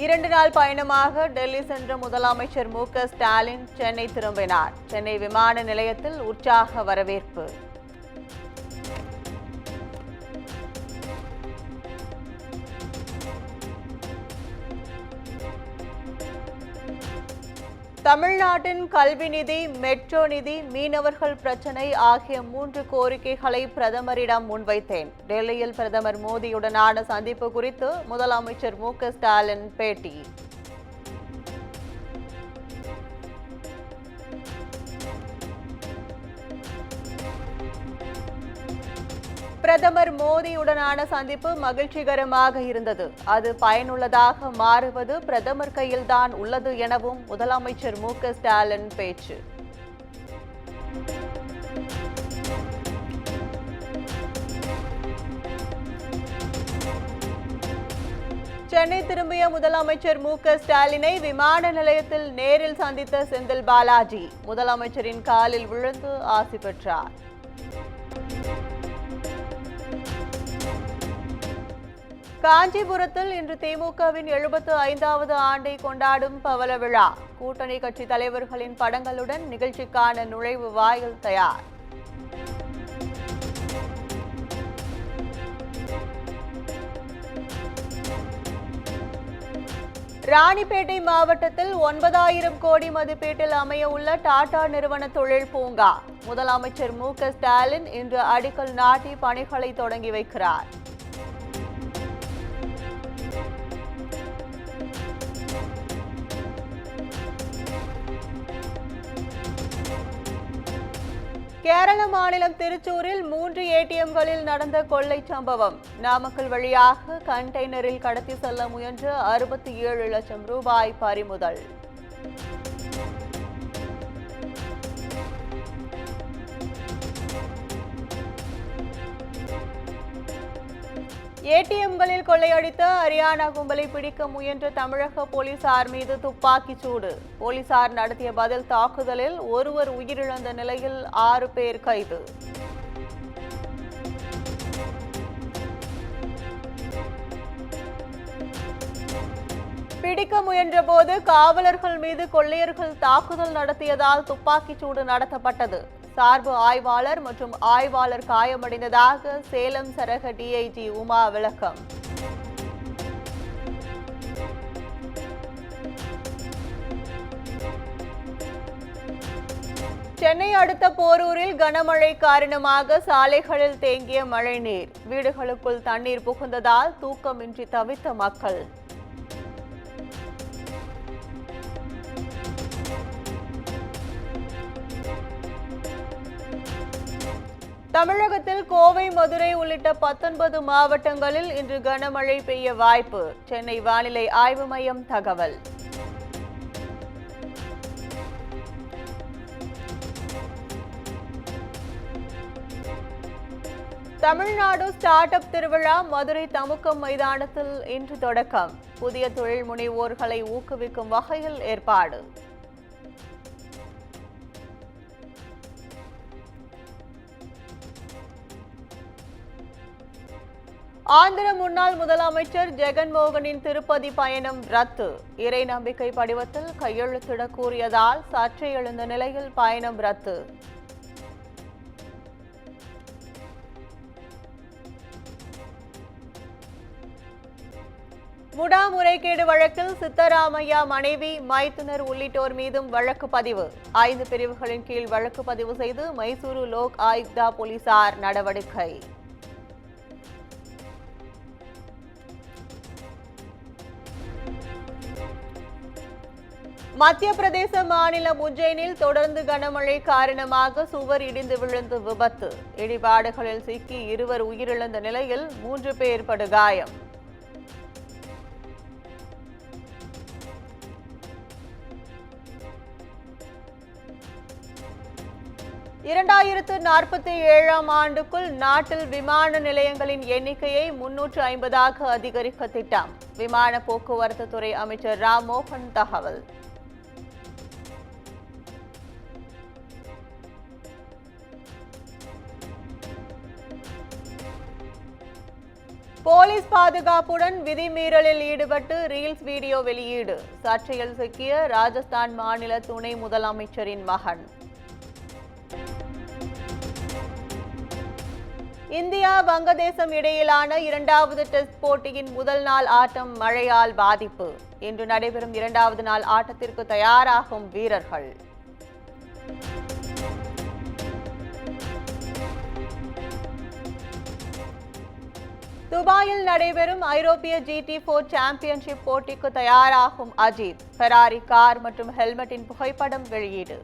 2 நாள் பயணமாக டெல்லி சென்ற முதலமைச்சர் மு.க.ஸ்டாலின் சென்னை திரும்பினார். சென்னை விமான நிலையத்தில் உற்சாக வரவேற்பு. தமிழ்நாட்டின் கல்வி நிதி, மெட்ரோ நிதி, மீனவர்கள் பிரச்சினை ஆகிய 3 கோரிக்கைகளை பிரதமரிடம் முன்வைத்தேன். டெல்லியில் பிரதமர் மோடியுடனான சந்திப்பு குறித்து முதலமைச்சர் மு.க.ஸ்டாலின் பேட்டி. பிரதமர் மோடியுடனான சந்திப்பு மகிழ்ச்சிகரமாக இருந்தது. அது பயனுள்ளதாக மாறுவது பிரதமர் கையில்தான் உள்ளது எனவும் முதலமைச்சர் மு.க.ஸ்டாலின் பேச்சு. சென்னை திரும்பிய முதலமைச்சர் மு.க.ஸ்டாலினை விமான நிலையத்தில் நேரில் சந்தித்த செந்தில் பாலாஜி முதலமைச்சரின் காலில் விழுந்து ஆசி பெற்றார். காஞ்சிபுரத்தில் இன்று திமுகவின் 75வது ஆண்டை கொண்டாடும் பவள விழா. கூட்டணி கட்சி தலைவர்களின் படங்களுடன் நிகழ்ச்சிக்கான நுழைவு வாயில் தயார். ராணிப்பேட்டை மாவட்டத்தில் 9,000 கோடி மதிப்பீட்டில் அமைய உள்ள டாடா நிறுவன தொழில் பூங்கா. முதலமைச்சர் மு.க.ஸ்டாலின் இன்று அடிக்கல் நாட்டி பணிகளை தொடங்கி வைக்கிறார். கேரள மாநிலம் திருச்சூரில் 3 ஏடிஎம்களில் நடந்த கொள்ளை சம்பவம். நாமக்கல் வழியாக கண்டெய்னரில் கடத்தி செல்ல முயன்ற 67 லட்சம் ரூபாய் பறிமுதல். ஏடிஎம்களில் கொள்ளையடித்த ஹரியானா கும்பலை பிடிக்க முயன்ற தமிழக போலீசார் மீது துப்பாக்கிச் சூடு. போலீசார் நடத்திய பதில் தாக்குதலில் ஒருவர் உயிரிழந்த நிலையில் 6 பேர் கைது. பிடிக்க முயன்றபோது காவலர்கள் மீது கொள்ளையர்கள் தாக்குதல் நடத்தியதால் துப்பாக்கிச் சூடு நடத்தப்பட்டது. சார்பு ஆய்வாளர் மற்றும் ஆய்வாளர் காயமடைந்ததாக சேலம் சரக டிஐஜி உமா விளக்கம். சென்னை அடுத்த போரூரில் கனமழை காரணமாக சாலைகளில் தேங்கிய மழைநீர். வீடுகளுக்குள் தண்ணீர் புகுந்ததால் தூக்கமின்றி தவித்த மக்கள். தமிழகத்தில் கோவை, மதுரை உள்ளிட்ட 19 மாவட்டங்களில் இன்று கனமழை பெய்ய வாய்ப்பு. சென்னை வானிலை ஆய்வு மையம் தகவல். தமிழ்நாடு ஸ்டார்ட் அப் திருவிழா மதுரை தமுக்கம் மைதானத்தில் இன்று தொடக்கம். புதிய தொழில் முனைவோர்களை ஊக்குவிக்கும் வகையில் ஏற்பாடு. ஆந்திர முன்னாள் முதலமைச்சர் ஜெகன்மோகனின் திருப்பதி பயணம் ரத்து. இறை நம்பிக்கை படிவத்தில் கையெழுத்திட கூறியதால் சர்ச்சை எழுந்த நிலையில் பயணம் ரத்து. முடா முறைகேடு வழக்கில் சித்தராமையா மனைவி, மைத்துனர் உள்ளிட்டோர் மீதும் வழக்கு பதிவு. 5 பிரிவுகளின் கீழ் வழக்கு பதிவு செய்து மைசூரு லோக் ஆயுக்தா போலீசார் நடவடிக்கை. மத்திய பிரதேச மாநிலம் உஜ்ஜைனில் தொடர்ந்து கனமழை காரணமாக சுவர் இடிந்து விழுந்து விபத்து. இடிபாடுகளில் சிக்கி 2 உயிரிழந்த நிலையில் 3 பேர் படுகாயம். (2047) ஆண்டுக்குள் நாட்டில் விமான நிலையங்களின் எண்ணிக்கையை 350ஆக அதிகரிக்க திட்டம். விமான போக்குவரத்து துறை அமைச்சர் ராம்மோகன் தகவல். போலீஸ் பாதுகாப்புடன் விதிமீறலில் ஈடுபட்டு ரீல்ஸ் வீடியோ வெளியீடு. சர்ச்சையில் சிக்கிய ராஜஸ்தான் மாநில துணை முதலமைச்சரின் மகன். இந்தியா வங்கதேசம் இடையிலான இரண்டாவது டெஸ்ட் போட்டியின் முதல் நாள் ஆட்டம் மழையால் பாதிப்பு. இன்று நடைபெறும் இரண்டாவது நாள் ஆட்டத்திற்கு தயாராகும் வீரர்கள். துபாயில் நடைபெறும் ஐரோப்பிய GT4 சாம்பியன்ஷிப் போட்டிக்கு தயாராகும் அஜித். ஃபெராரி கார் மற்றும் ஹெல்மெட்டின் புகைப்படம் வெளியீடு.